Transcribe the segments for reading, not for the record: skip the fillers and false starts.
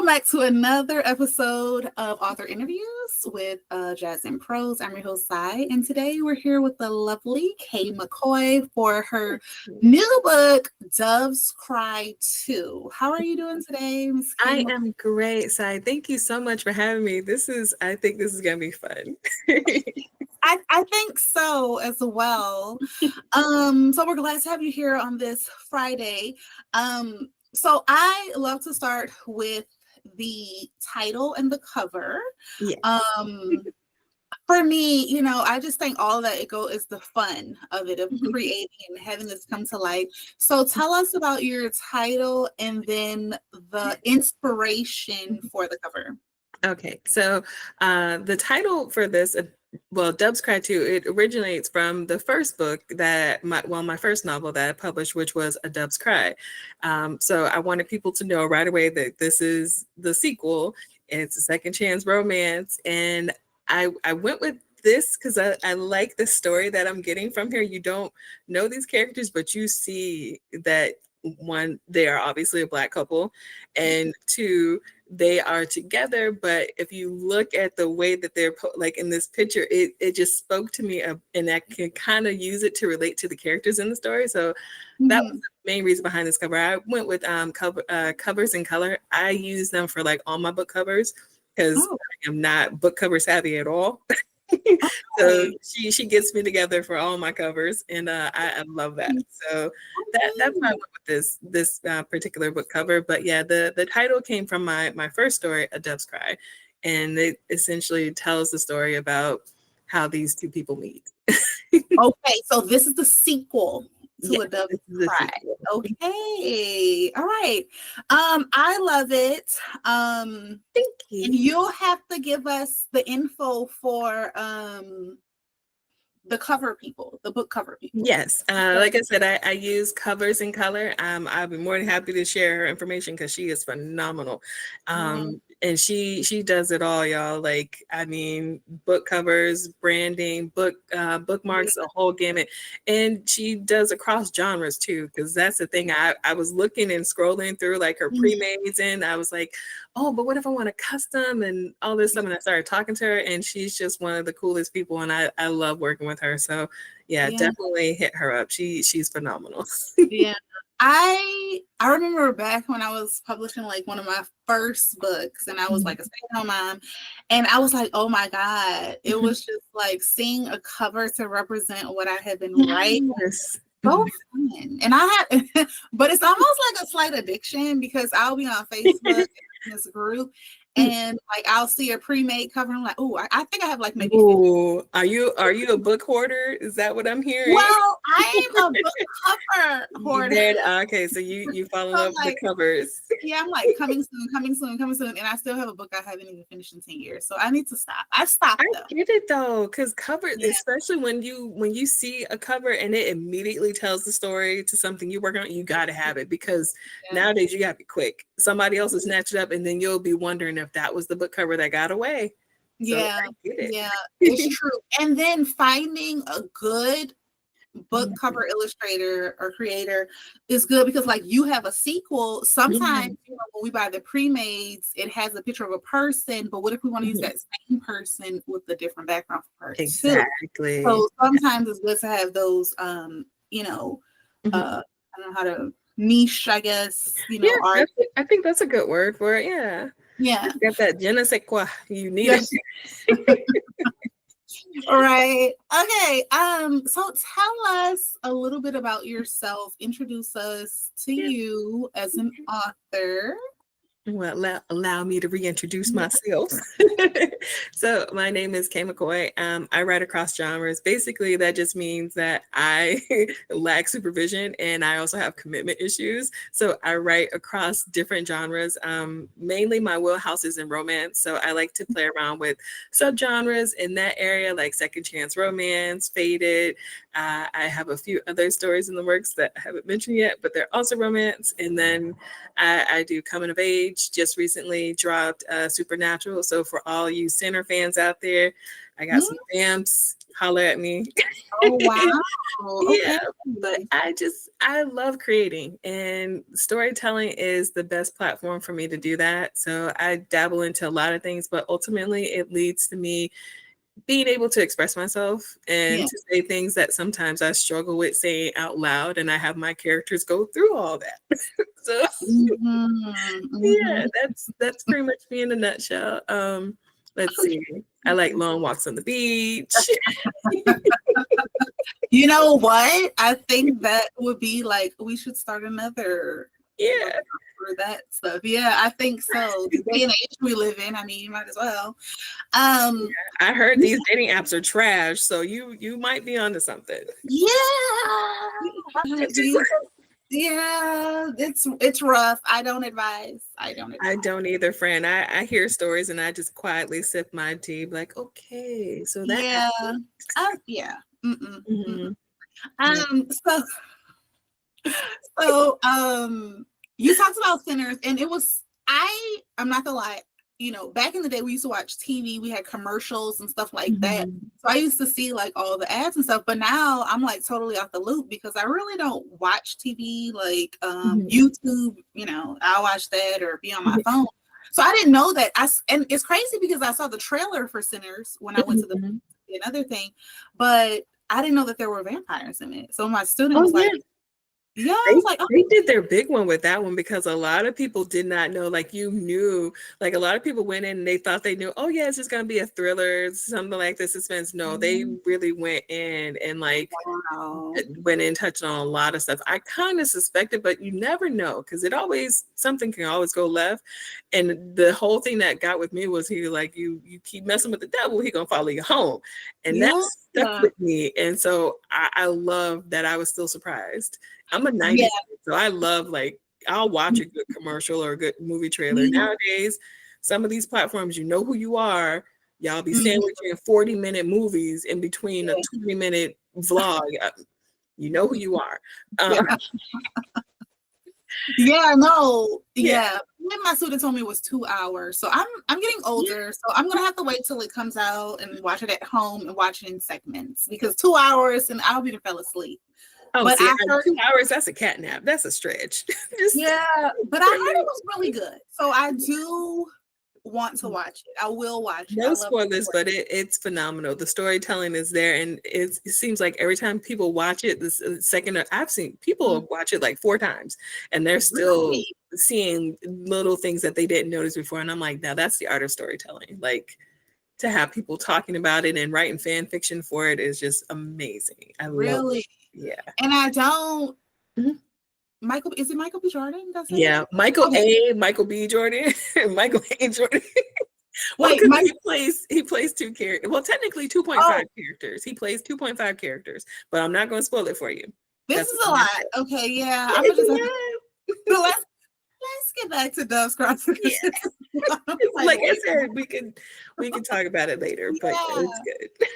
Welcome back to another episode of Author Interviews with Jazz and Prose. I'm your host, Sai, and today we're here with the lovely Kay McCoy for her new book, Doves Cry 2. How are you doing today, Ms. Kay I am great, Sai. Thank you so much for having me. I think this is going to be fun. I think so as well. So we're glad to have you here on this Friday. So I love to start with the title and the cover. Yes. For me, I just think all that is the fun of it, of creating and having this come to life. So tell us about your title and then the inspiration for the cover. Okay, so the title for this, Doves Cry 2, it originates from the first book my first novel that I published, which was A Dove's Cry. So I wanted people to know right away that this is the sequel. It's a second chance romance. And I went with this because I like the story that I'm getting from here. You don't know these characters, but you see that, one, they are obviously a Black couple, and two, they are together. But if you look at the way that they're like in this picture, it just spoke to me, and I can kind of use it to relate to the characters in the story. So that was the main reason behind this cover. I went with covers in color. I use them for like all my book covers because I am not book cover savvy at all. So she gets me together for all my covers, and I love that. So that's why I went with this particular book cover. But yeah, the title came from my first story, A Dove's Cry, and it essentially tells the story about how these two people meet. Okay, so this is the sequel to A Dove's Cry. Okay, all right. I love it. Thank you. And you'll have to give us the info for the cover people, the book cover people. Yes, like I said, I use covers in color. I'll be more than happy to share her information because she is phenomenal. And she does it all, y'all. Like, I mean, book covers, branding, bookmarks, a whole gamut. And she does across genres too, because that's the thing. I was looking and scrolling through like her pre-mades, and I was like, oh, but what if I want a custom and all this stuff? And I started talking to her, and she's just one of the coolest people, and I love working with her. So yeah, definitely hit her up. She's phenomenal. Yeah. I remember back when I was publishing like one of my first books, and I was like a stay-at-home mom, and I was like, oh my God, it was just like seeing a cover to represent what I had been writing. So fun. And I had, but it's almost like a slight addiction because I'll be on Facebook in this group, and like I'll see a pre-made cover. And I'm like, oh, I think I have like maybe. Ooh, are you a book hoarder? Is that what I'm hearing? Well, I am a book cover hoarder. Okay, so you fall in love with the covers. Yeah, I'm like coming soon, and I still have a book I haven't even finished in 10 years. So I need to stop. I stopped. I get it though, because covers, especially when you see a cover and it immediately tells the story to something you're working on, you got to have it because nowadays you got to be quick. Somebody else will snatch it up, and then you'll be wondering if that was the book cover that got away. So it's true. And then finding a good book cover illustrator or creator is good because like you have a sequel. Sometimes when we buy the pre-mades, it has a picture of a person, but what if we want to use that same person with a different background for her exactly too? So sometimes it's good to have those I don't know how to niche, I guess, art. I think that's a good word for it. Yeah, got that je ne sais quoi, you need it. All right. Okay. So tell us a little bit about yourself. Introduce us to you as an author. Well, allow me to reintroduce myself. So my name is Kay McCoy. I write across genres. Basically, that just means that I lack supervision and I also have commitment issues. So I write across different genres. Mainly my wheelhouse is in romance. So I like to play around with subgenres in that area, like second chance romance, faded. I have a few other stories in the works that I haven't mentioned yet, but they're also romance. And then I do coming of age. Just recently dropped Supernatural. So for all you Sinner fans out there, I got some vamps, holler at me. Oh wow. Yeah, Okay. but I love creating, and storytelling is the best platform for me to do that. So I dabble into a lot of things, but ultimately it leads to me being able to express myself and Yeah. to say things that sometimes I struggle with saying out loud, and I have my characters go through all that. So yeah, Mhm. that's pretty much me in a nutshell. Let's see. I like long walks on the beach. You know what? I think that would be like we should start another book Yeah. for that stuff. Yeah, I think so. The day and age we live in, I mean, you might as well. Um, I heard these dating apps are trash, so you might be onto something. yeah. Yeah, it's rough. I don't advise. I don't I advise. don't either, friend. I hear stories and I just quietly sip my tea, like, okay, so that Yeah. Yeah. Mm-mm, mm-mm. happened. Yeah. So So, you talked about Sinners, and it was I'm not gonna lie, back in the day we used to watch TV, we had commercials and stuff like that. Mhm. So I used to see like all the ads and stuff, but now I'm like totally off the loop because I really don't watch TV like Mhm. YouTube, I'll watch that or be on my phone. So I didn't know that. And it's crazy because I saw the trailer for Sinners when I went to Mhm. another thing, but I didn't know that there were vampires in it. So my student Oh was yeah. like, yeah, I They was like, oh, they did their big one with that one because a lot of people did not know, like you knew, like a lot of people went in and they thought they knew, oh yeah, it's just gonna be a thriller, something like the suspense. No, they really went in and like wow. went in, touched on a lot of stuff. I kind of suspected, but you never know because something can always go left. And the whole thing that got with me was you keep messing with the devil, he gonna follow you home, and that Yeah. stuck with me. And so I love that I was still surprised. I'm a 90s Yeah. kid, so I love like I'll watch a good commercial or a good movie trailer. Mhm. Nowadays, some of these platforms, you know who you are. Y'all be Mhm. sandwiching 40-minute movies in between a Yeah. 20-minute vlog. You know who you are. Yeah. Yeah, no, Yeah. yeah. When my student told me it was 2 hours. So I'm getting Yeah. older. So I'm gonna have to wait till it comes out and watch it at home and watch it in segments because 2 hours and I'll be to fell asleep. Oh, But see, I heard 2 hours, that's a cat nap. That's a stretch. Just yeah, but I for heard it me. was really good. So I do want to watch it. I will watch it. I No love spoilers, but it's phenomenal. The storytelling is there, and it seems like every time people watch it, this second I've seen people watch it like 4 times, and they're still really seeing little things that they didn't notice before. And I'm like, now that's the art of storytelling. Like to have people talking about it and writing fan fiction for it is just amazing. I love it. really. Yeah. And I don't Mhm. Is it Michael B. Jordan? That's it? Yeah, Okay. Michael B. Jordan, Michael A. Jordan. Well, Wait, because Mike. he plays two characters. Well, technically 2.5 Oh, characters. He plays 2.5 characters, but I'm not going to spoil it for you. this That's is a lot. Okay, yeah. I'm gonna it's just have to a lot. so let's get back to Dove's Cross. Yeah, Like, like I wait, said, we can talk about it later, but it's yeah. good.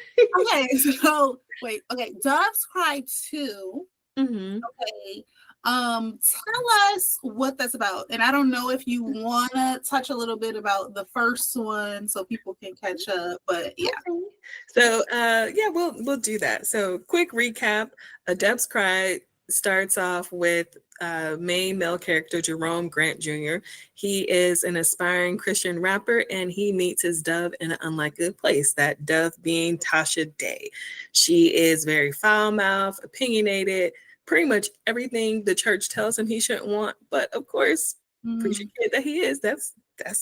Okay, so wait, okay. Doves Cry 2. Hmm. Okay. Tell us what that's about. And I don't know if you wanna touch a little bit about the first one so people can catch up, but yeah. Okay. So yeah, we'll do that. So quick recap: A Deb's Cry starts off with main male character Jerome Grant Jr. He is an aspiring Christian rapper and he meets his dove in an unlikely place, that dove being Tasha Daye. She is very foul-mouthed, opinionated, pretty much everything the church tells him he shouldn't want. But of course, preacher Mm, kid that he is, that's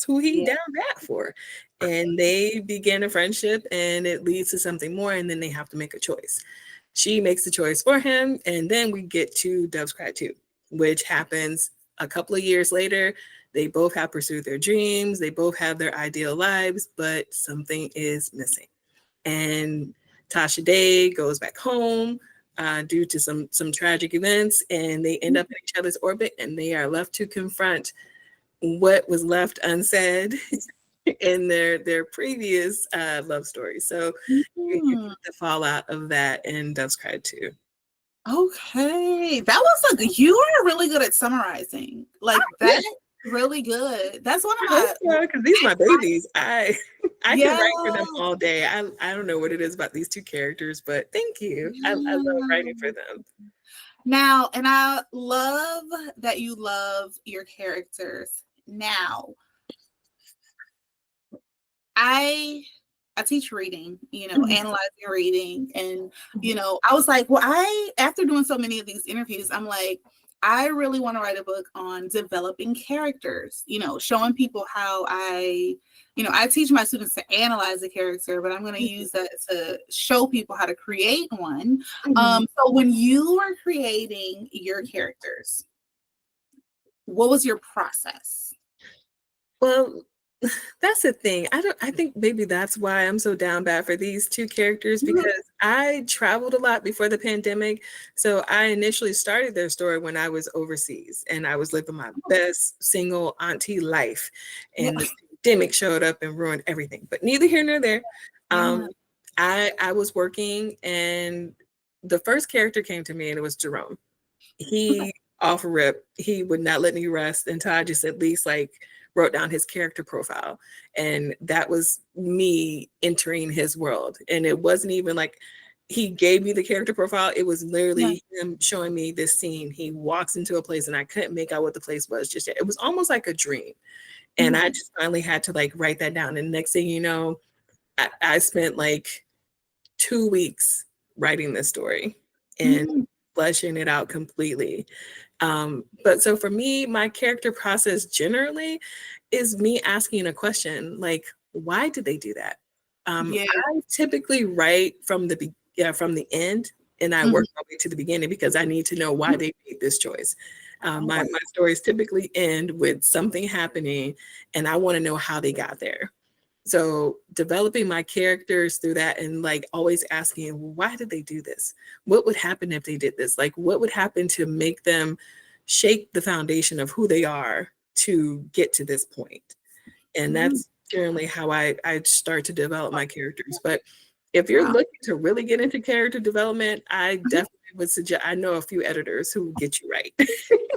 who he yeah. down that for. And they begin a friendship and it leads to something more, and then they have to make a choice. She makes the choice for him, and then we get to Dove's Cry 2, which happens a couple of years later. They both have pursued their dreams, they both have their ideal lives, but something is missing. And Tasha Daye goes back home due to some tragic events, and they end up in each other's orbit, and they are left to confront what was left unsaid in their previous love story. So you Mm. get the fallout of that in Dove's Cry 2. Okay. That was you are really good at summarizing. Like that. really good. That's one of I hope my so, because these are my babies. I can yeah. write for them all day. I don't know what it is about these two characters, but thank you. I love writing for them. Now, and I love that you love your characters. Now, I teach reading, analyzing reading. And, I was like, well, after doing so many of these interviews, I'm like, I really want to write a book on developing characters, showing people how I teach my students to analyze a character, but I'm going to use that to show people how to create one. So when you were creating your characters, what was your process? Well, that's the thing. I think maybe that's why I'm so down bad for these two characters, because I traveled a lot before the pandemic. So I initially started their story when I was overseas and I was living my best single auntie life. And the pandemic showed up and ruined everything. But neither here nor there. I was working and the first character came to me and it was Jerome. He off rip, he would not let me rest until I just at least like wrote down his character profile. And that was me entering his world. And it wasn't even like he gave me the character profile. It was literally him showing me this scene. He walks into a place and I couldn't make out what the place was just yet. It was almost like a dream. And I just finally had to like write that down. And next thing you know, I spent like 2 weeks writing this story and fleshing it out completely. But so for me, my character process generally is me asking a question like, why did they do that? I typically write from the end and I work my way to the beginning because I need to know why they made this choice. My stories typically end with something happening and I want to know how they got there. So developing my characters through that and like always asking, why did they do this? What would happen if they did this? Like what would happen to make them shake the foundation of who they are to get to this point? And that's generally how I start to develop my characters. But if you're looking to really get into character development, I definitely would suggest, I know a few editors who will get you right.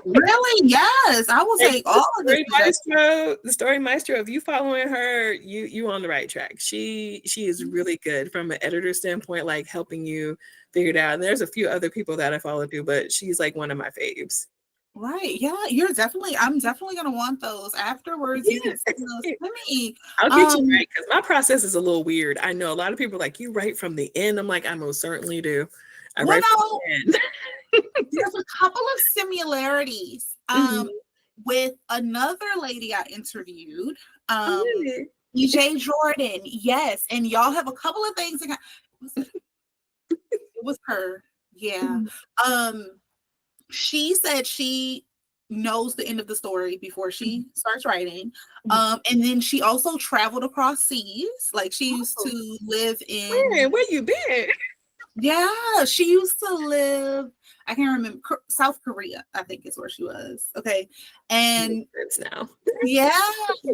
Really? Yes. I will take all of the story maestro. If you following her, you on the right track. She is really good from an editor standpoint, like helping you figure it out. And there's a few other people that I follow too, but she's like one of my faves. Right. Yeah, I'm definitely gonna want those afterwards. You can send those to me. I'll get you right because my process is a little weird. I know a lot of people are like, you write from the end. I'm like, I most certainly do. I write from the end. There's a couple of similarities with another lady I interviewed, EJ Jordan. Yes, and y'all have a couple of things. It was her. Yeah. She said she knows the end of the story before she starts writing. And then she also traveled across seas. Like she used to live in where you been? Yeah, she used to live, I can't remember, South Korea, I think is where she was. Okay. And it's now. Yeah.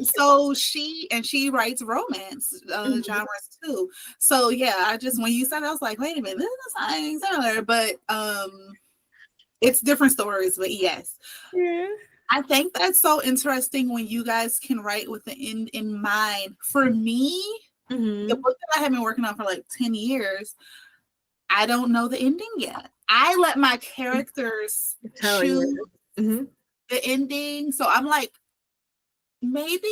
So she writes romance genres too. So yeah, when you said, I was like, wait a minute, this is something similar, but it's different stories, but yes. Yeah. I think that's so interesting when you guys can write with the end in mind. For me, the book that I have been working on for like 10 years, I don't know the ending yet. I let my characters choose the ending. So I'm like maybe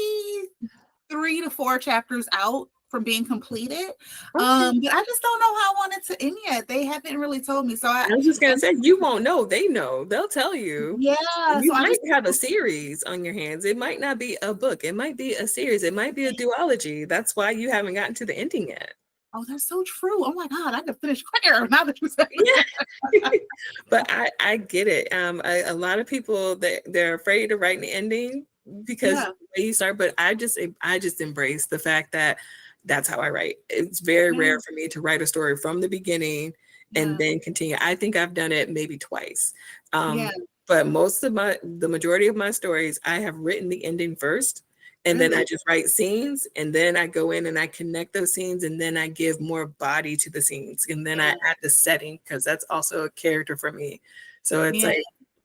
3 to 4 chapters out from being completed. But I just don't know how I want it to end yet. They haven't really told me. So I was just gonna say, you won't know. They know. They'll tell you. Yeah. You might have a series on your hands. It might not be a book. It might be a series. It might be a duology. That's why you haven't gotten to the ending yet. Oh, that's so true. Oh my God, I could finish quicker now that you say it. But I get it. A lot of people they're afraid of writing the ending because the way you start. But I just embrace the fact that that's how I write. It's very rare for me to write a story from the beginning and then continue. I think I've done it maybe twice. But the majority of my stories, I have written the ending first. And then I just write scenes and then I go in and I connect those scenes and then I give more body to the scenes and then I add the setting because that's also a character for me. So it's like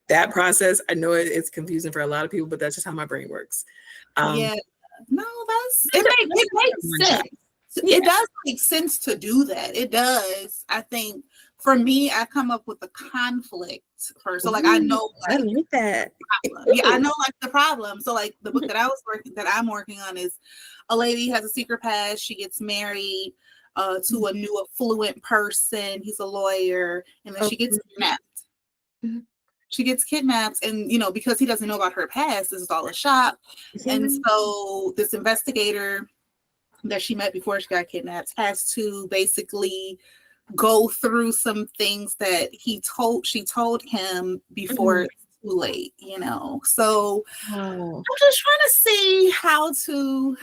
that process, I know it's confusing for a lot of people, but that's just how my brain works. Yeah. No, it makes sense. Yeah. It does make sense to do that. It does. I think for me, I come up with the conflict first. So like I know I like that. Yeah, I know like the problem. So like the book that I'm working on is a lady has a secret past. She gets married to a new affluent person. He's a lawyer, and then she gets kidnapped. She gets kidnapped, and because he doesn't know about her past, this is all a shock. And so this investigator that she met before she got kidnapped has to basically go through some things that she told him before it's too late, So I'm just trying to see how to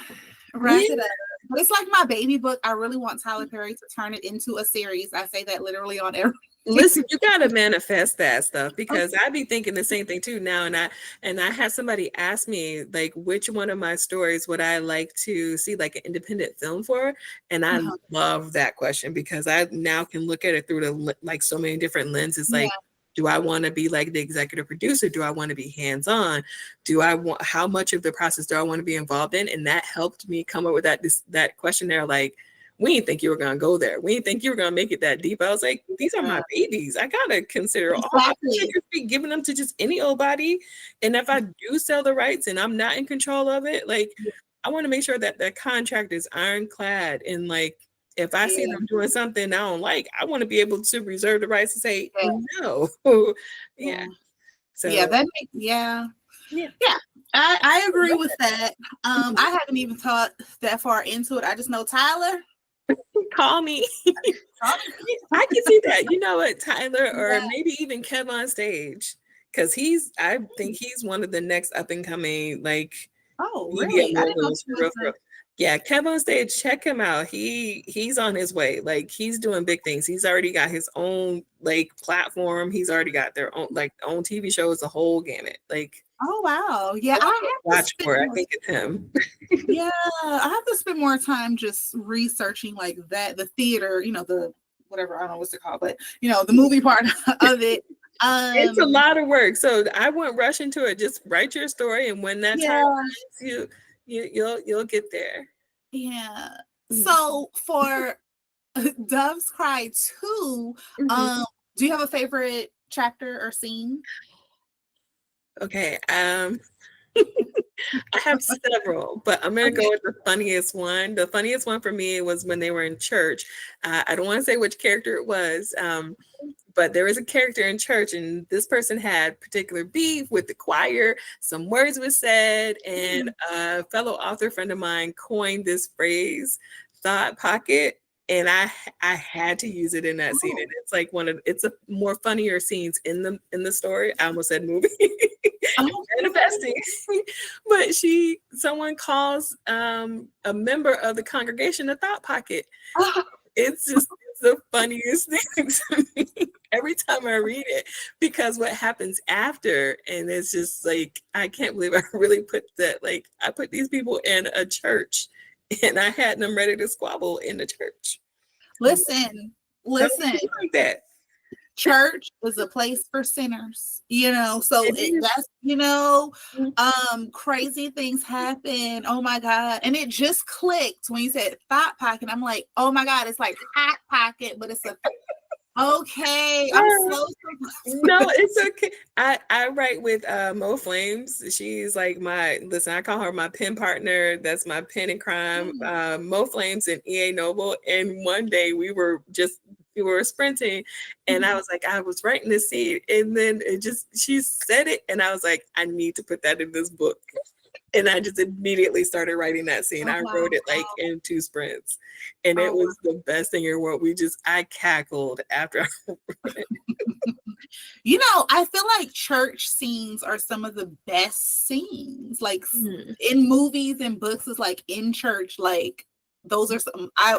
wrap it up. But it's like my baby book. I really want Tyler Perry to turn it into a series. I say that literally on every. Listen, you gotta manifest that stuff, because I be thinking the same thing too now. And I had somebody ask me like which one of my stories would I like to see like an independent film for, and I love that question, because I now can look at it through the like so many different lenses. Like, do I want to be like the executive producer? Do I want to be hands-on? How much of the process do I want to be involved in? And that helped me come up with that questionnaire. Like, we didn't think you were going to go there. We didn't think you were going to make it that deep. I was like, these are my babies. I got to consider all. I can't just be giving them to just any old body. And if I do sell the rights and I'm not in control of it, like, I want to make sure that the contract is ironclad. And like, if I see them doing something I don't like, I want to be able to reserve the rights to say no. So I agree with that. I haven't even thought that far into it. I just know Tyler. Call me. I can see that. You know what, Tyler, or maybe even Kev on Stage, because I think he's one of the next up and coming like really? Yeah, Kev on Stage, check him out. He's on his way. Like, he's doing big things. He's already got his own like platform. He's already got their own own TV shows, the whole gamut. Like, oh wow, yeah, I think it's him. Yeah, I have to spend more time just researching like that, the theater, the whatever, I don't know what's it called, but the movie part of it. It's a lot of work, so I wouldn't rush into it. Just write your story, and when that time comes, you'll get there. Yeah. So for Doves Cry 2, do you have a favorite chapter or scene? Okay. I have several, but I'm going to go with the funniest one. The funniest one for me was when they were in church. I don't want to say which character it was, but there was a character in church, and this person had particular beef with the choir. Some words were said, and a fellow author friend of mine coined this phrase, thought pocket. And I had to use it in that scene. And it's like it's a more funnier scenes in the story. I almost said movie. Manifesting. But someone calls a member of the congregation a thought pocket. It's the funniest thing to me every time I read it, because what happens after, and it's just like, I can't believe I really put that, like, I put these people in a church and I had them ready to squabble in the church. Listen. Like that. Church is a place for sinners, so that's, crazy things happen. Oh my God. And it just clicked when you said thought pocket. I'm like, oh my God, it's like hot pocket, but it's okay. I'm so no, it's okay. I write with Mo Flames. She's like I call her my pen partner. That's my pen in crime. Mo Flames and EA Noble. And one day we were sprinting, and I was like, I was writing this scene, and then she said it, and I was like, I need to put that in this book. And I just immediately started writing that scene. I wrote it like in 2 sprints, and it was the best thing in the world. I cackled after I wrote it. I feel like church scenes are some of the best scenes, like in movies and books. Is like in church, like those are some, I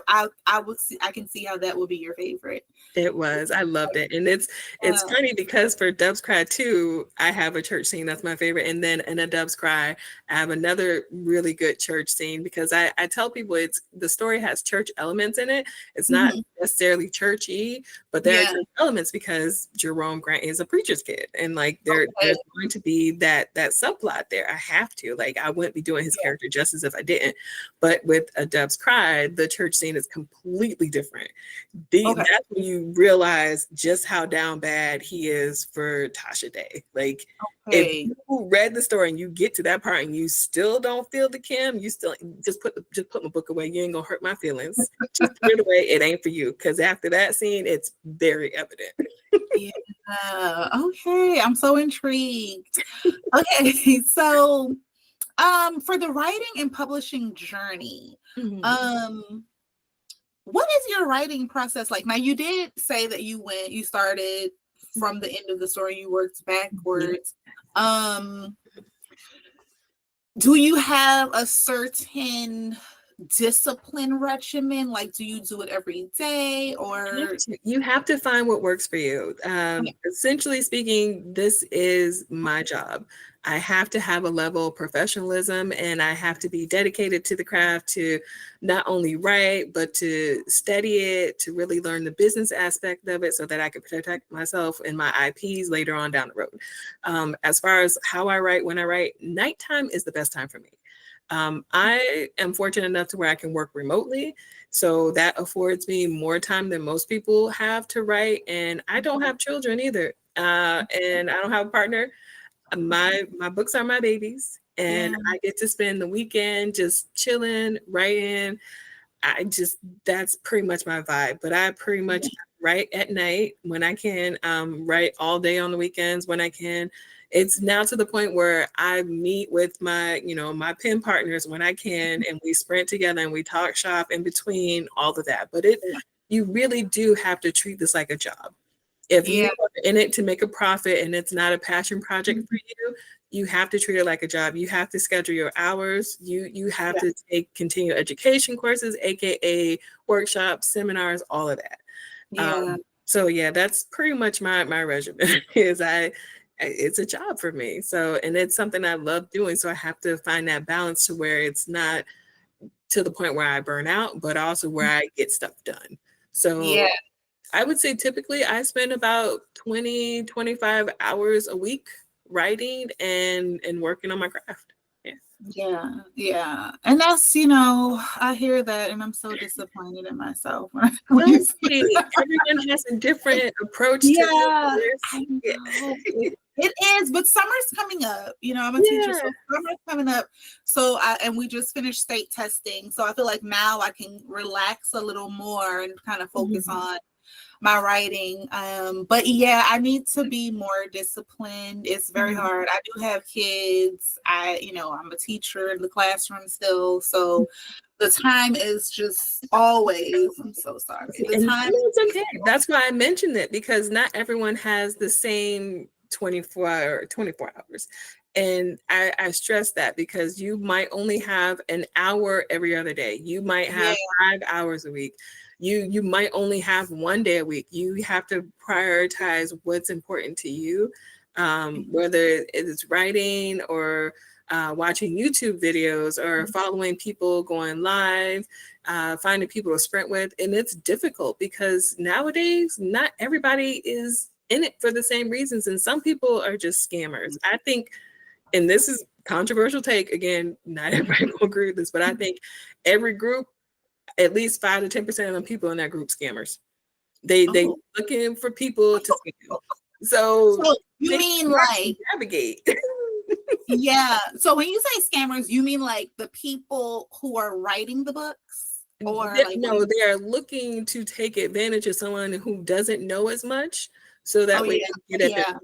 would see, I can see how that would be your favorite. It was. I loved it. And it's funny because for Dubs Cry 2, I have a church scene that's my favorite. And then in a Dubs Cry, I have another really good church scene because I tell people it's the story has church elements in it. It's not necessarily churchy, but there are church elements because Jerome Grant is a preacher's kid. And like there's going to be that subplot there. I have to. Like I wouldn't be doing his character justice if I didn't. But with a Dubs Cry, the church scene is completely different. That's when you realize just how down bad he is for Tasha Daye. Like if you read the story and you get to that part and you still don't feel the Kim, you still just put my book away. You ain't gonna hurt my feelings. Just throw it away. It ain't for you. Because after that scene, it's very evident. Yeah. Okay. I'm so intrigued. Okay. So for the writing and publishing journey, what is your writing process like? Now, you did say that you started from the end of the story, you worked backwards. Do you have a certain discipline regimen? Like, do you do it every day, or you have to find what works for you? Essentially speaking, this is my job. I have to have a level of professionalism, and I have to be dedicated to the craft to not only write, but to study it, to really learn the business aspect of it so that I can protect myself and my IPs later on down the road. As far as how I write, when I write, nighttime is the best time for me. I am fortunate enough to where I can work remotely. So that affords me more time than most people have to write. And I don't have children either. And I don't have a partner. My books are my babies. And I get to spend the weekend just chilling, writing. That's pretty much my vibe. But I pretty much write at night when I can, write all day on the weekends when I can. It's now to the point where I meet with my pen partners when I can, and we sprint together and we talk shop in between all of that. But you really do have to treat this like a job. If you are in it to make a profit and it's not a passion project for you, you have to treat it like a job. You have to schedule your hours. You have to take continuing education courses, aka workshops, seminars, all of that. So that's pretty much my regimen. It's a job for me. So, and it's something I love doing. So I have to find that balance to where it's not to the point where I burn out, but also where I get stuff done. So I would say typically I spend about 20, 25 hours a week writing and working on my craft. Yeah. And that's, I hear that and I'm so disappointed in myself. Everyone has a different approach to it. I know. It is, but summer's coming up. I'm a teacher, so summer's coming up. So and we just finished state testing. So I feel like now I can relax a little more and kind of focus on my writing. But I need to be more disciplined. It's very hard. I do have kids. I'm a teacher in the classroom still. So the time is just always, I'm so sorry. The time is okay. That's why I mentioned it, because not everyone has the same 24 hours. And I stress that because you might only have an hour every other day. You might have 5 hours a week. You might only have 1 day a week. You have to prioritize what's important to you, whether it's writing or watching YouTube videos or following people going live, finding people to sprint with. And it's difficult because nowadays, not everybody is in it for the same reasons. And some people are just scammers. I think, and this is controversial take, again, not everybody will agree with this, but I think every group, at least 5 to 10% of the people in that group scammers. They looking for people to scam. So you mean like navigate. So when you say scammers, you mean like the people who are writing the books? Or no, they are looking to take advantage of someone who doesn't know as much, so that way they get at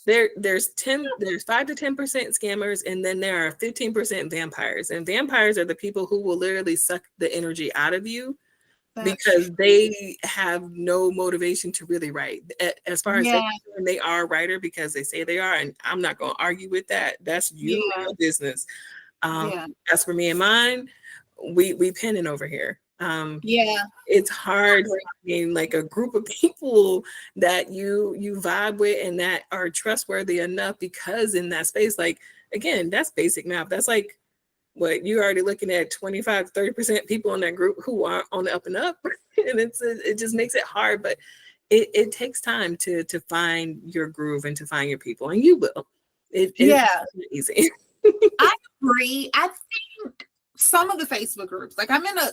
there's 5 to 10% scammers, and then there are 15% vampires. And vampires are the people who will literally suck the energy out of you because they have no motivation to really write. As far as they are a writer because they say they are, and I'm not going to argue with that. That's your business. As for me and mine, we penning over here. Yeah. It's hard finding like a group of people that you vibe with and that are trustworthy enough, because in that space, like, again, that's basic math. That's like, what, you're already looking at 25-30% people in that group who are on the up and up. And it just makes it hard, but it takes time to find your groove and to find your people, and you will. It's easy. I agree. I think some of the Facebook groups, like I'm in a,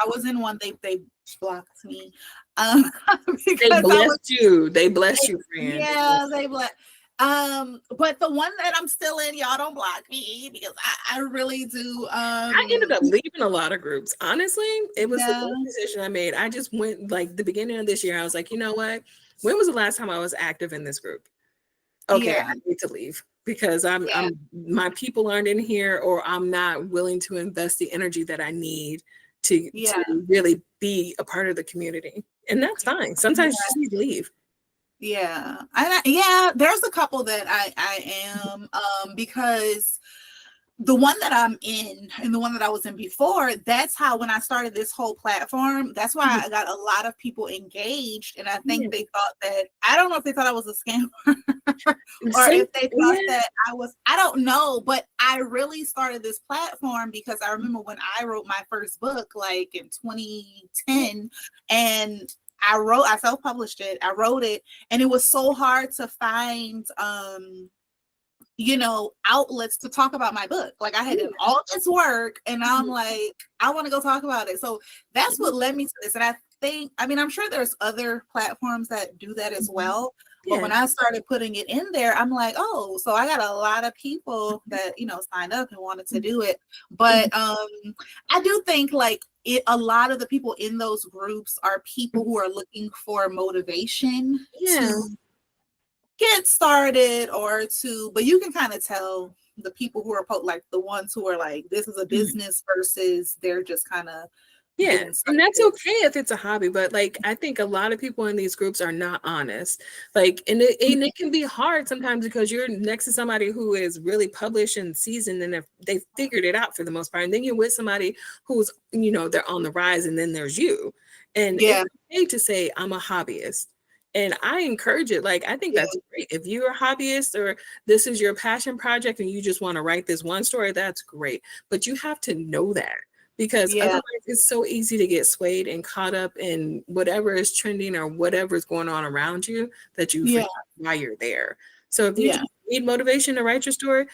I was in one, they blocked me. They blessed you. They blessed you, friend. Yeah, they blessed. But the one that I'm still in, y'all don't block me, because I really do. I ended up leaving a lot of groups. Honestly, it was the Yeah. decision I made. I just went, like, the beginning of this year, I was like, you know what? When was the last time I was active in this group? Okay, Yeah. I need to leave, because I'm Yeah. my people aren't in here, or I'm not willing to invest the energy that I need to really be a part of the community. And that's fine. Sometimes you just need to leave. Yeah. Yeah, there's a couple that I am, because the one that I'm in and the one that I was in before, that's how, when I started this whole platform, that's why I got a lot of people engaged. And I think they thought that, I don't know if they thought I was a scammer or if they thought that I was, I don't know, but I really started this platform because I remember when I wrote my first book, like in 2010, and I self-published it, I wrote it, and it was so hard to find, outlets to talk about my book. Like, I had done all this work, and I'm like, I want to go talk about it. So that's what led me to this. And I think, I'm sure there's other platforms that do that as well. But when I started putting it in there, I'm like, oh, so I got a lot of people that, signed up and wanted to do it. But I do think, like, a lot of the people in those groups are people who are looking for motivation to get started, but you can kind of tell the people who are like the ones who are like, this is a business, versus they're just kind of and that's okay if it's a hobby, but like, I think a lot of people in these groups are not honest, like, and it can be hard sometimes, because you're next to somebody who is really published and seasoned, and they've figured it out for the most part, and then you're with somebody who's, they're on the rise, and then there's you, and it's okay to say, I'm a hobbyist. And I encourage it. Like, I think that's great. If you're a hobbyist, or this is your passion project, and you just want to write this one story, that's great. But you have to know that, because otherwise it's so easy to get swayed and caught up in whatever is trending or whatever is going on around you, that you forget why you're there. So if you just need motivation to write your story,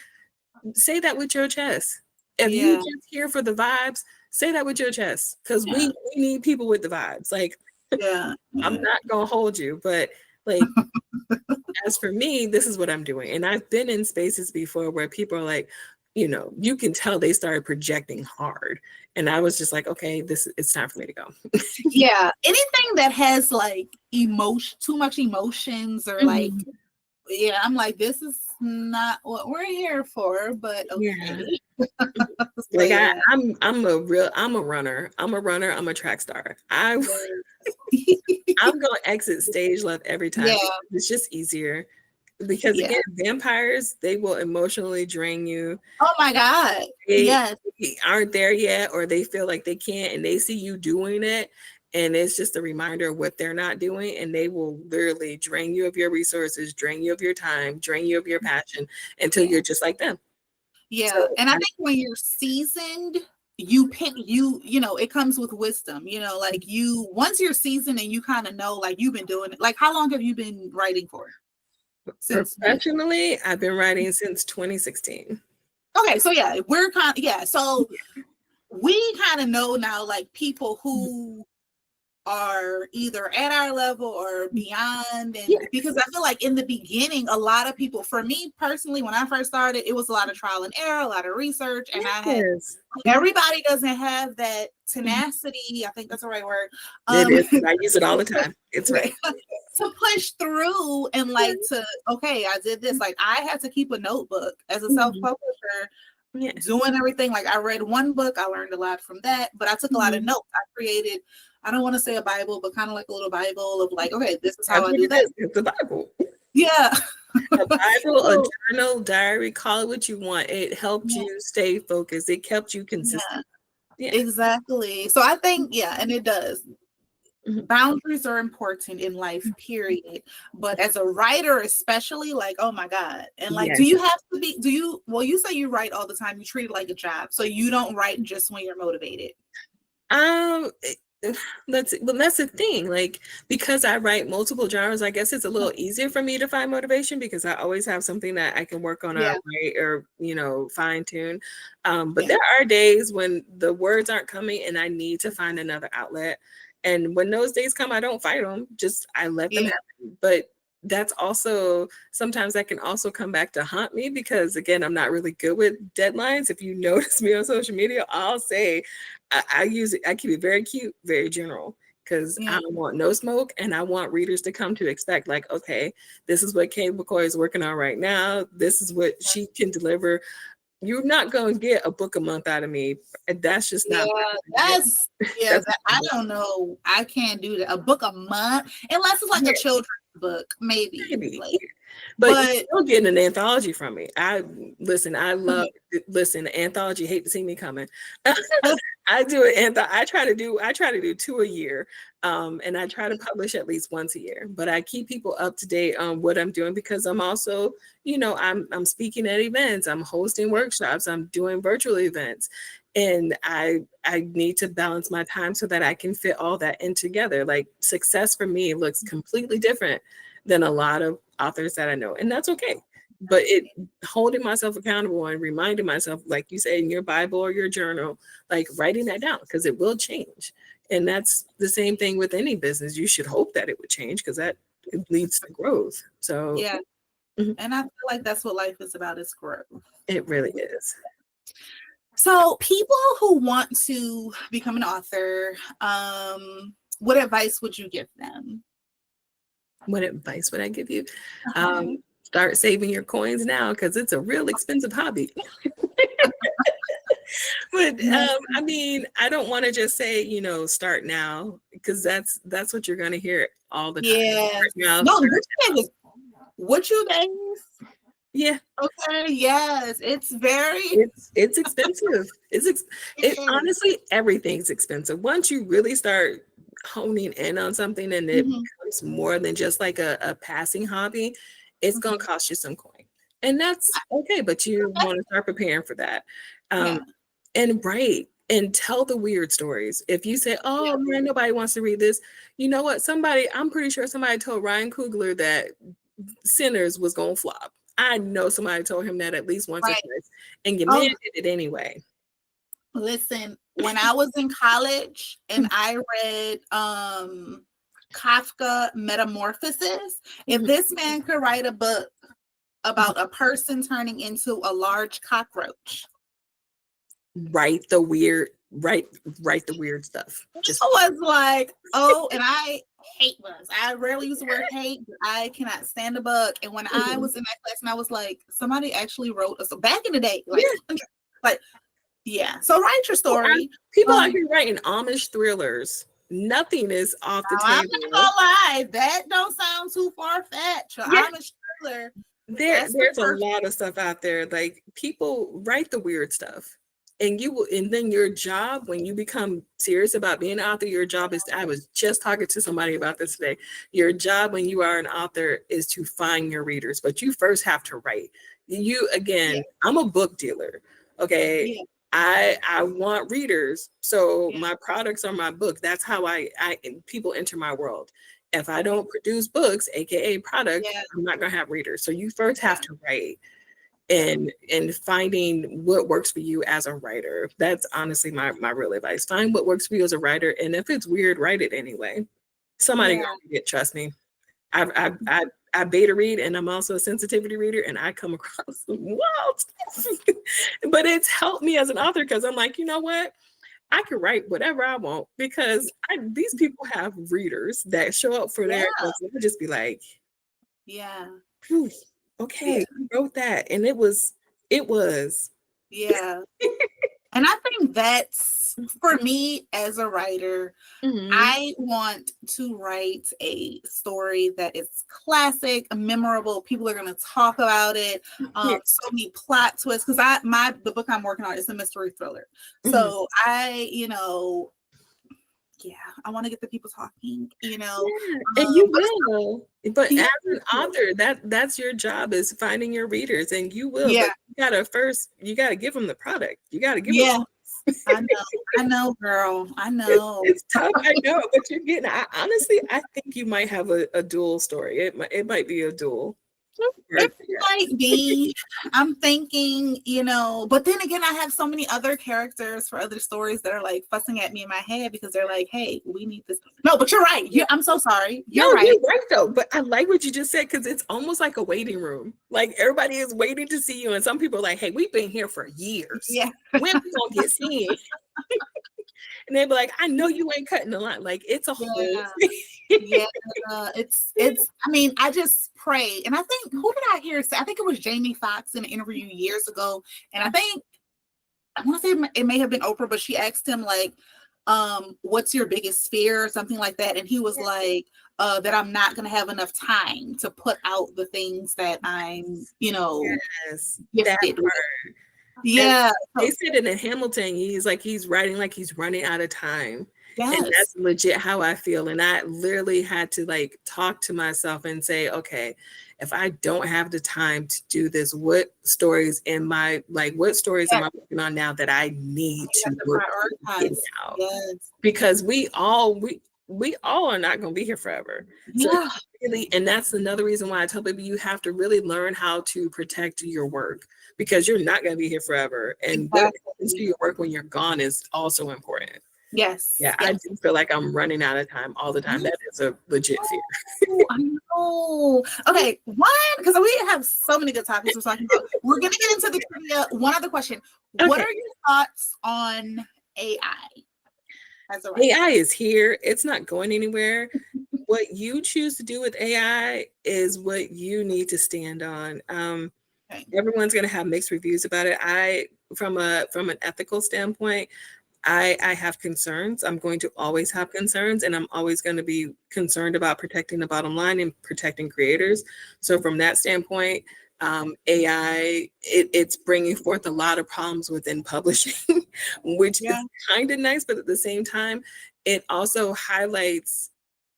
say that with your chest. If you just here for the vibes, say that with your chest, because we need people with the vibes. Like, I'm not gonna hold you, but like, as for me, this is what I'm doing. And I've been in spaces before where people are like, you can tell they started projecting hard. And I was just like, okay, it's time for me to go. Anything that has like too much emotions, or like, I'm like, this is not what we're here for, but okay. Like, I'm a runner. I'm a track star. I'm gonna exit stage left every time. It's just easier, because again, vampires, they will emotionally drain you. Oh my God. They aren't there yet, or they feel like they can't, and they see you doing it, and it's just a reminder of what they're not doing, and they will literally drain you of your resources, drain you of your time, drain you of your passion, until you're just like them. So, and I think when you're seasoned, you pick, it comes with wisdom, like, once you're seasoned and you kind of know, like, you've been doing it. Like, how long have you been writing for? Professionally, I've been writing since 2016. Okay, so we're kind of, so we kind of know now, like, people who are either at our level or beyond. And because I feel like in the beginning, a lot of people, for me personally, when I first started, it was a lot of trial and error, a lot of research, and everybody doesn't have that tenacity. I think that's the right word. It is. I use it all the time. It's right. To push through and like okay, I did this. Like, I had to keep a notebook as a self-publisher, doing everything. Like, I read one book, I learned a lot from that, but I took a lot of notes. I created, I don't want to say a Bible, but kind of like a little Bible of like, okay, this is how I do that. It's a Bible. A Bible, a journal, diary, call it what you want. It helped you stay focused. It kept you consistent. Yeah. Exactly. So I think, yeah, and it does. Mhm. Boundaries are important in life, period. But as a writer, especially, like, oh my God. And like, Yeah. do you have to be, well, you say you write all the time, you treat it like a job. So you don't write just when you're motivated. Um, that's the thing. Like, because I write multiple genres, I guess it's a little easier for me to find motivation because I always have something that I can work on or Yeah. write or, fine tune. But Yeah. there are days when the words aren't coming and I need to find another outlet. And when those days come, I don't fight them. Just I let them Yeah. happen. But that's also sometimes that can also come back to haunt me because again, I'm not really good with deadlines. If you notice me on social media, I'll say I keep it very cute, very general, because Yeah. I don't want no smoke and I want readers to come to expect, like, okay, this is what Kay McCoy is working on right now. This is what she can deliver. You're not going to get a book a month out of me. That's just not Yeah, my yeah, that's I don't know. I can't do that. A book a month, unless it's like a children's book, maybe. maybe. Like, But you're but still getting an anthology from me. I love anthology, hate to see me coming. I do it, I try to do two a year. And I try to publish at least once a year. But I keep people up to date on what I'm doing because I'm also, I'm speaking at events, I'm hosting workshops, I'm doing virtual events. And I need to balance my time so that I can fit all that in together. Like success for me looks completely different than a lot of authors that I know. And that's okay. But holding myself accountable and reminding myself, like you say in your Bible or your journal, like writing that down because it will change. And that's the same thing with any business. You should hope that it would change because it leads to growth. So yeah, and I feel like that's what life is about, is growth. it really is. So people who want to become an author, what advice would you give them? What advice would I give you? Start saving your coins now because it's a real expensive hobby. But I mean, I don't want to just say, start now because that's what you're going to hear all the time. Yeah. Start now, No, start what you guys? yeah. Okay. Yes, it's very. It's expensive. It honestly, everything's expensive. Once you really start honing in on something and it becomes more than just like a passing hobby, it's gonna cost you some coin. And that's okay, but you want to start preparing for that. Yeah. And write and tell the weird stories. If you say, oh man, nobody wants to read this, you know what? I'm pretty sure somebody told Ryan Coogler that Sinners was gonna flop. I know somebody told him that at least once or Right. twice, and your man did it anyway. Listen, when I was in college and I read Kafka Metamorphosis, if this man could write a book about a person turning into a large cockroach. Write the weird stuff. Just I was like, oh, and I hate books. I rarely use the word hate, but I cannot stand a book. And when I was in that class and I was like, somebody actually wrote us back in the day, like yeah. So write your story. People out here writing Amish thrillers. Nothing is off the table. I'm not gonna lie, that don't sound too far-fetched. Amish thriller. There's a lot of stuff out there. Like people write the weird stuff. And then your job, when you become serious about being an author, your job is, I was just talking to somebody about this today. Your job when you are an author is to find your readers, but you first have to write. I'm a book dealer. Okay. Yeah. I want readers. So my products are my book. That's how people enter my world. If I don't produce books, AKA products, I'm not going to have readers. So you first have to write. And finding what works for you as a writer. That's honestly my real advice. Find what works for you as a writer, and if it's weird, write it anyway. Somebody gonna read it, trust me. I beta read, and I'm also a sensitivity reader, and I come across some wild stuff. But it's helped me as an author because I'm like, you know what? I can write whatever I want because these people have readers that show up for their books. And I'll just be like, okay, you wrote that. And it was. Yeah. And I think that's, for me as a writer, I want to write a story that is classic, memorable. People are going to talk about it. Yeah. So many plot twists, because the book I'm working on is a mystery thriller. So I want to get the people talking, Yeah, and you will. But yeah, as an author, that's your job, is finding your readers, and you will. yeah, But you gotta give them the product. You gotta give them. yeah. I know, girl. I know. It's tough, I know, but you're getting. Honestly, I think you might have a dual story. It might be a dual. It might be. I'm thinking, but then again, I have so many other characters for other stories that are like fussing at me in my head because they're like, hey, we need this. No, but you're right. I'm so sorry. You're right. You're right though. But I like what you just said, because it's almost like a waiting room. Like everybody is waiting to see you. And some people are like, hey, we've been here for years. Yeah. When we gonna get seen? And they'd be like, I know you ain't cutting the line. Like it's a whole thing. It's I mean, I just pray. And I think, who did I hear say? I think it was Jamie Foxx in an interview years ago. And I want to say it may have been Oprah, but she asked him like, what's your biggest fear or something like that. And he was like, that I'm not going to have enough time to put out the things that I'm, gifted with. Yeah. They said it in Hamilton. He's writing like he's running out of time. Yes. And that's legit how I feel. And I literally had to like talk to myself and say, okay, if I don't have the time to do this, what stories am I working on now that I need to work on now? Yes. Because we all are not going to be here forever. So really, and that's another reason why I tell people you have to really learn how to protect your work, because you're not going to be here forever. And what happens to your work when you're gone is also important. Yes. Yeah, yes. I do feel like I'm running out of time all the time. That is a legit fear. I know. Okay, because we have so many good topics we're talking about. We're going to get into the trivia. One other question. Okay. What are your thoughts on AI? AI is here. It's not going anywhere. What you choose to do with AI is what you need to stand on. Everyone's going to have mixed reviews about it. From an ethical standpoint, I have concerns. I'm going to always have concerns, and I'm always going to be concerned about protecting the bottom line and protecting creators. So from that standpoint, AI, it's bringing forth a lot of problems within publishing, which is kind of nice, but at the same time, it also highlights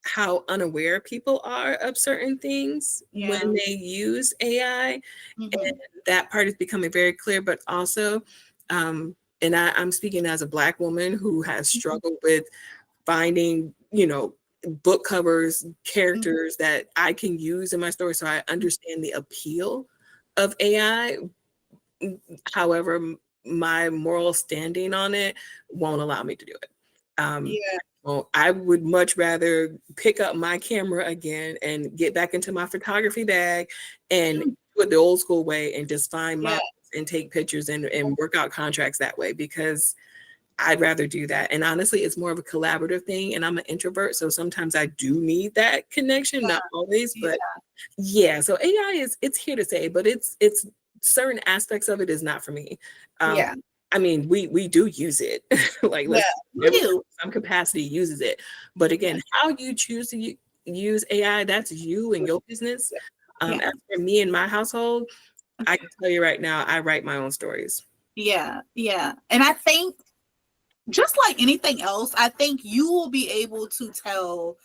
how unaware people are of certain things when they use AI. And that part is becoming very clear, but also, and I'm speaking as a Black woman who has struggled with finding, book covers, characters that I can use in my story. So I understand the appeal of AI. However, my moral standing on it won't allow me to do it. Well, I would much rather pick up my camera again and get back into my photography bag and do it the old school way and just find models and take pictures and work out contracts that way, because I'd rather do that. And honestly, it's more of a collaborative thing, and I'm an introvert, so sometimes I do need that connection, not always, but so AI it's here to stay, but it's certain aspects of it is not for me. I mean, we do use it. Like, some capacity uses it. But again, how you choose to use AI, that's you and your business. As for me and my household, I can tell you right now, I write my own stories. Yeah. And I think, just like anything else, I think you will be able to tell,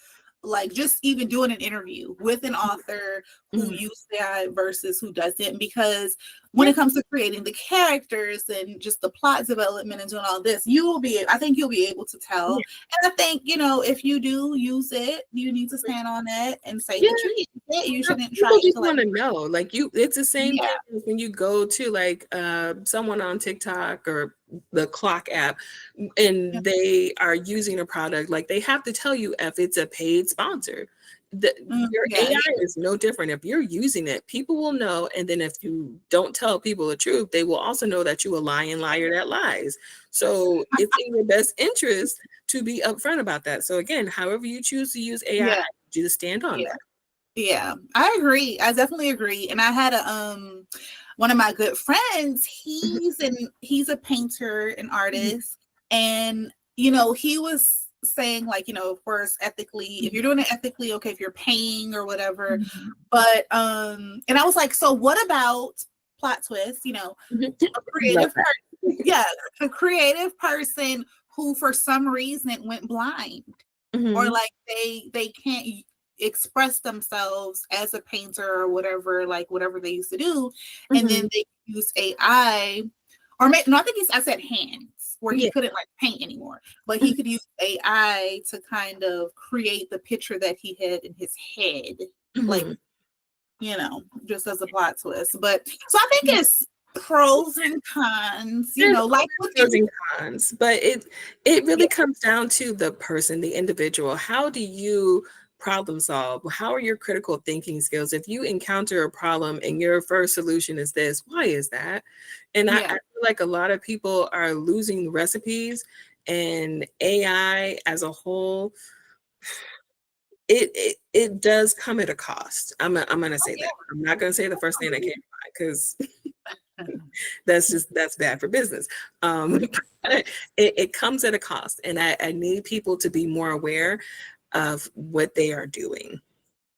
like, just even doing an interview with an author who uses AI versus who doesn't, because when it comes to creating the characters and just the plot development and doing all this, I think you'll be able to tell. And I think, if you do use it, you need to stand on it and say that you use it. You shouldn't try to want to know. Like, it's the same thing as when you go to like someone on TikTok or the Clock app and they are using a product, like they have to tell you if it's a paid sponsor. Your AI is no different. If you're using it, people will know. And then if you don't tell people the truth, they will also know that you're a lying liar that lies. So it's in your best interest to be upfront about that. So again, however you choose to use AI, you just stand on that. Yeah, I agree. I definitely agree. And I had one of my good friends, he's a painter and artist, and he was saying, like, of course, ethically, if you're doing it ethically, okay, if you're paying or whatever, but and I was like, so what about plot twist, a creative person, a creative person who for some reason went blind, or like they can't express themselves as a painter or whatever, like whatever they used to do, and then they use AI, or no, I think I said hands, where he couldn't like paint anymore, but he could use AI to kind of create the picture that he had in his head, like, just as a plot twist. But so I think it's pros and cons, like pros and cons, but it really comes down to the person, the individual. How do you problem solve? How are your critical thinking skills? If you encounter a problem and your first solution is this, why is that? And I feel like a lot of people are losing recipes, and AI as a whole, it does come at a cost. I'm gonna say that. I'm not gonna say the first thing that came to mind, because that's bad for business. It comes at a cost, and I need people to be more aware of what they are doing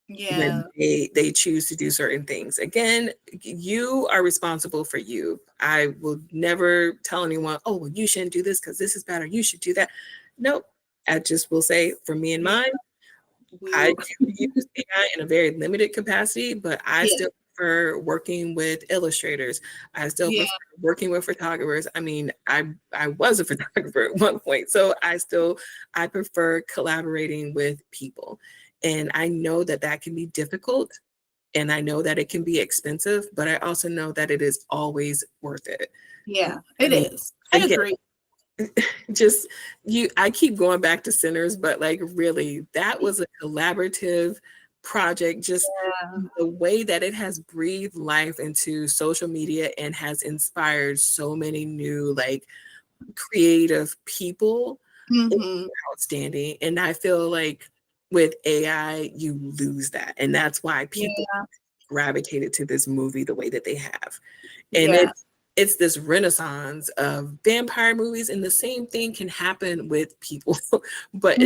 when they choose to do certain things. Again, you are responsible for you. I will never tell anyone, oh, well, you shouldn't do this because this is bad, or you should do that. Nope. I just will say, for me and mine, I do use AI in a very limited capacity, but I still prefer working with illustrators. I still prefer working with photographers. I mean, I was a photographer at one point, so I prefer collaborating with people. And I know that can be difficult, and I know that it can be expensive, but I also know that it is always worth it. Yeah, it is. I agree. I keep going back to Sinners, but like, really, that was a collaborative project. Just the way that it has breathed life into social media and has inspired so many new, like, creative people. It's outstanding. And I feel like with AI, you lose that. And that's why people gravitated to this movie the way that they have. And it's this renaissance of vampire movies, and the same thing can happen with people. But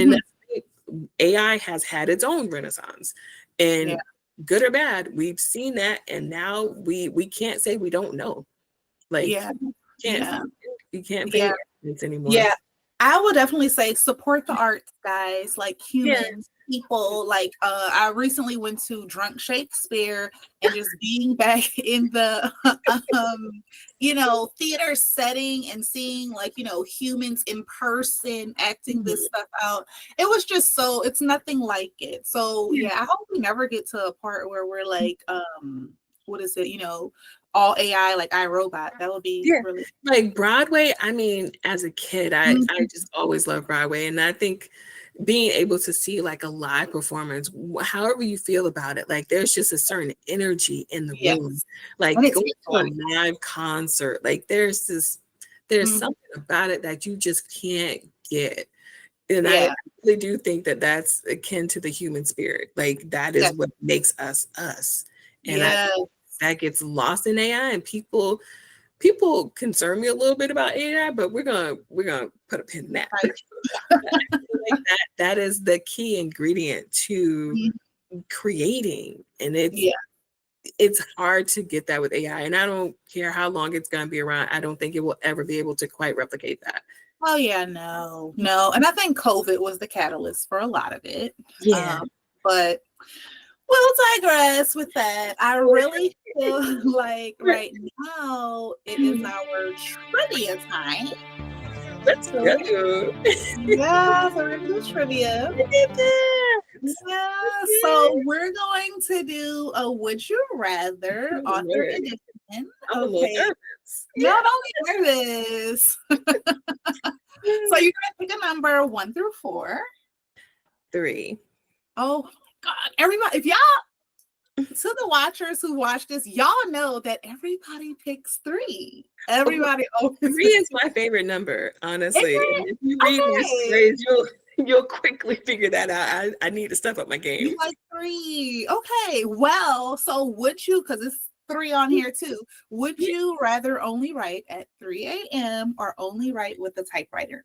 AI has had its own renaissance, and good or bad, we've seen that, and now we can't say we don't know. Like, you can't fail it anymore. Yeah, I would definitely say support the arts, guys, like humans, people. Like, I recently went to Drunk Shakespeare, and just being back in the theater setting and seeing, like, humans in person acting this stuff out. It was just it's nothing like it. So I hope we never get to a part where we're like, what is it, all AI, like iRobot. That would be really like Broadway. I mean, as a kid, I just always loved Broadway, and I think being able to see like a live performance, however you feel about it, like there's just a certain energy in the room. Like going to a live concert, like there's something about it that you just can't get. And I really do think that that's akin to the human spirit. Like that is what makes us us. And that gets lost in AI, and people concern me a little bit about AI, but we're gonna put a pin in that. Like that is the key ingredient to creating, and it's hard to get that with AI. And I don't care how long it's gonna be around. I don't think it will ever be able to quite replicate that. Oh yeah, no. And I think COVID was the catalyst for a lot of it. But we'll digress with that. I really feel like right now it is our trivia time. Let's go. So we're gonna do trivia. So we're going to do a Would You Rather author edition. Okay. No, don't be nervous. So you're gonna pick a number 1 through 4. 3. Oh my God. Everybody, if y'all, to the watchers who watch this, y'all know that everybody picks 3. Everybody always 3 is my favorite number, honestly. If you read my stories, you'll quickly figure that out. I need to step up my game. You like 3. Okay. Well, so would you, because it's 3 on here too. Would you rather only write at 3 a.m. or only write with a typewriter?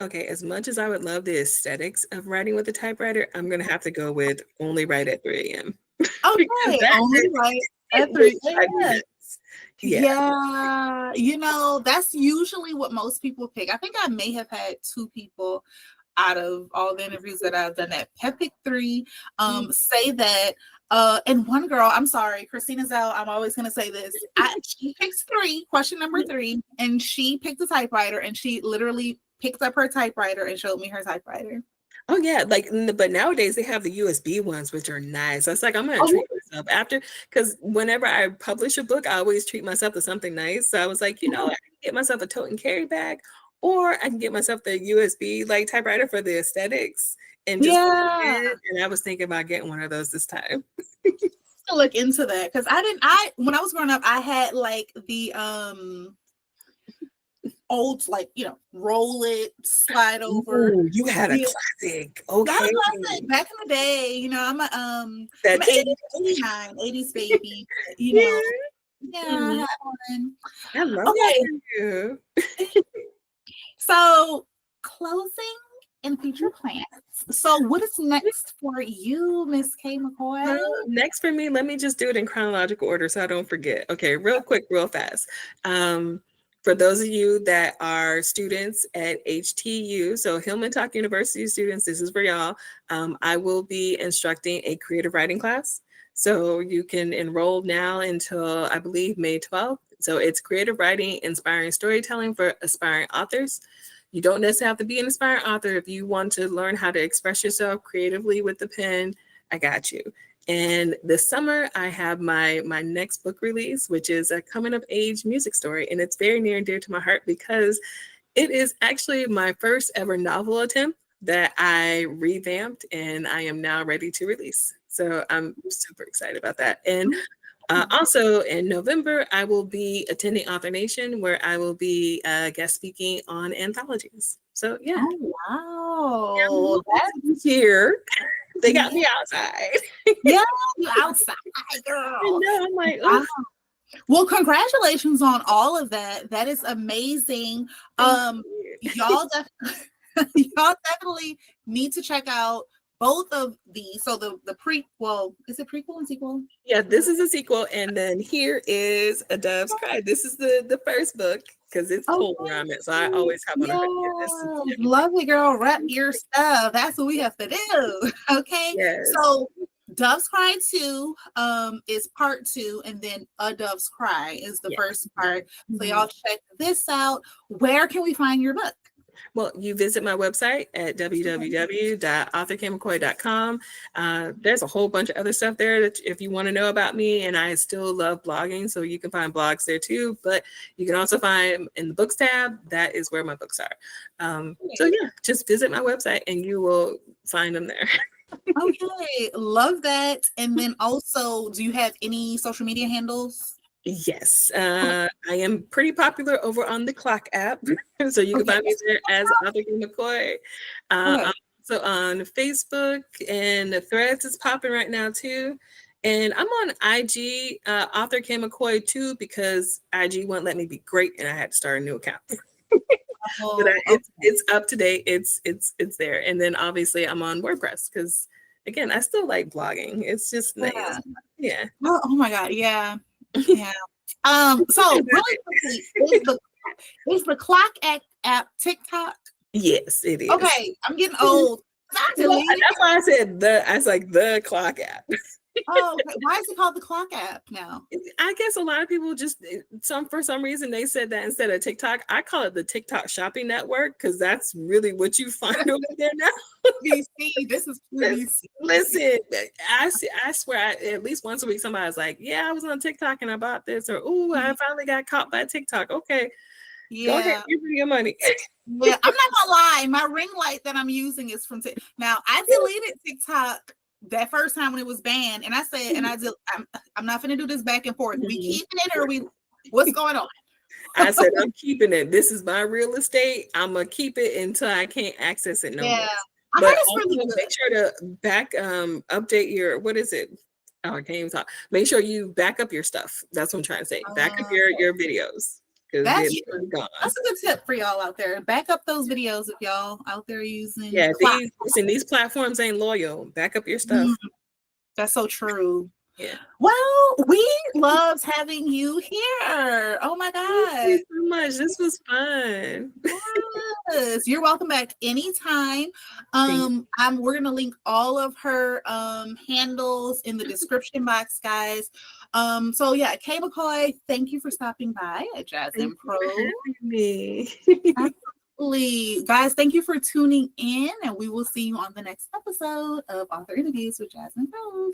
Okay, as much as I would love the aesthetics of writing with a typewriter, I'm gonna have to go with only write at 3 a.m. because Okay, that only write at it 3 would drive me a.m. nuts. Yeah. Yeah, that's usually what most people pick. I think I may have had 2 people out of all the interviews that I've done that have picked 3 say that and one girl, I'm sorry, Christina's out. I'm always gonna say this. She picks 3, question number 3, and she picked a typewriter and she literally picked up her typewriter and showed me her typewriter. Oh yeah, like but nowadays they have the USB ones, which are nice. That's like I'm gonna Oh, treat myself after, because whenever I publish a book, I always treat myself to something nice. So I was like, I can get myself a tote and carry bag, or I can get myself the USB like typewriter for the aesthetics and just yeah. and I was thinking about getting one of those this time. To look into that because when I was growing up, I had like the old like roll it, slide over. Ooh, you had a Yeah, classic. that Okay. was like back in the day. I'm That a 80s, 89, 80s baby. yeah. Yeah, I Mhm. had one. I love that Okay, for you. so closing and future plans. So what is next for you, Miss K. McCoy? Next for me, let me just do it in chronological order so I don't forget. Okay, real quick, real fast. For those of you that are students at HTU, so Hillman Talk University students, this is for y'all. I will be instructing a creative writing class. So you can enroll now until I believe May 12th. So it's creative writing, inspiring storytelling for aspiring authors. You don't necessarily have to be an aspiring author. If you want to learn how to express yourself creatively with the pen, I got you. And this summer, I have my next book release, which is a coming of age music story. And it's very near and dear to my heart because it is actually my first ever novel attempt that I revamped and I am now ready to release. So I'm super excited about that. And also in November, I will be attending Author Nation, where I will be guest speaking on anthologies. So yeah, Oh wow, I'm here. They got me outside. yeah, you outside I girl. know. I'm like, Wow. oh, Well, congratulations on all of that. That is amazing. thank Y'all y'all definitely need to check out both of these. So the prequel, is it prequel and sequel? Yeah, this is a sequel, and then here is A Dove's Cry. This is the first book because it's cold where I'm at, so I always have on a hoodie. Yeah, This is love it, girl. Wrap your stuff. That's what we have to do. Okay. yes. So Dove's Cry 2 is part 2, and then A Dove's Cry is the first part. So y'all check this out. Where can we find your book? Well, you visit my website at www.authorkmccoy.com. There's a whole bunch of other stuff there that if you want to know about me, and I still love blogging, so you can find blogs there too. But you can also find in the books tab, that is where my books are. So yeah, just visit my website and you will find them there. Okay, love that. And then also, do you have any social media handles? Yes, I am pretty popular over on the Clock app, so you can Okay. find me there as Author K. McCoy. Okay. I'm also on Facebook, and the Threads is popping right now too. And I'm on IG, Author K. McCoy too, because IG won't let me be great, and I had to start a new account. But it's up to date. It's there. And then obviously I'm on WordPress because again, I still like blogging. It's just nice. Yeah. Oh my God. Yeah. Yeah. So really quickly, is the Clock app TikTok? Yes, it is. Okay, I'm getting old. That's why I said I was like the Clock app. Oh, okay. Why is it called the Clock app now? I guess a lot of people just for some reason they said that instead of TikTok. I call it the TikTok shopping network because that's really what you find over there now. VC, this is listen. I swear, at least once a week, somebody's like, "Yeah, I was on TikTok and I bought this," or "Ooh, I finally got caught by TikTok." Okay, go ahead, give me your money. Yeah, I'm not gonna lie. My ring light that I'm using is from TikTok. Now I deleted TikTok that first time when it was banned, and I said, I'm not gonna do this back and forth. We keeping it or what's going on? I said, I'm keeping it. This is my real estate. I'm gonna keep it until I can't access it no more. I But heard it's really good. Make sure to update your, what is it? Oh, I can't even talk. Make sure you back up your stuff. That's what I'm trying to say. Back up your videos. That's They're true. gone. That's a good tip for y'all out there. Back up those videos if y'all out there using. Yeah, these platforms ain't loyal. Back up your stuff. That's so true. Yeah. Well, we loved having you here. Oh my God. Thank you so much. This was fun. Yes. You're welcome back anytime. We're gonna link all of her handles in the description box, guys. So yeah, Kay McCoy, thank you for stopping by at Jazz and Pro. Me. Absolutely. Guys, thank you for tuning in, and we will see you on the next episode of Author Interviews with Jazz and Pro.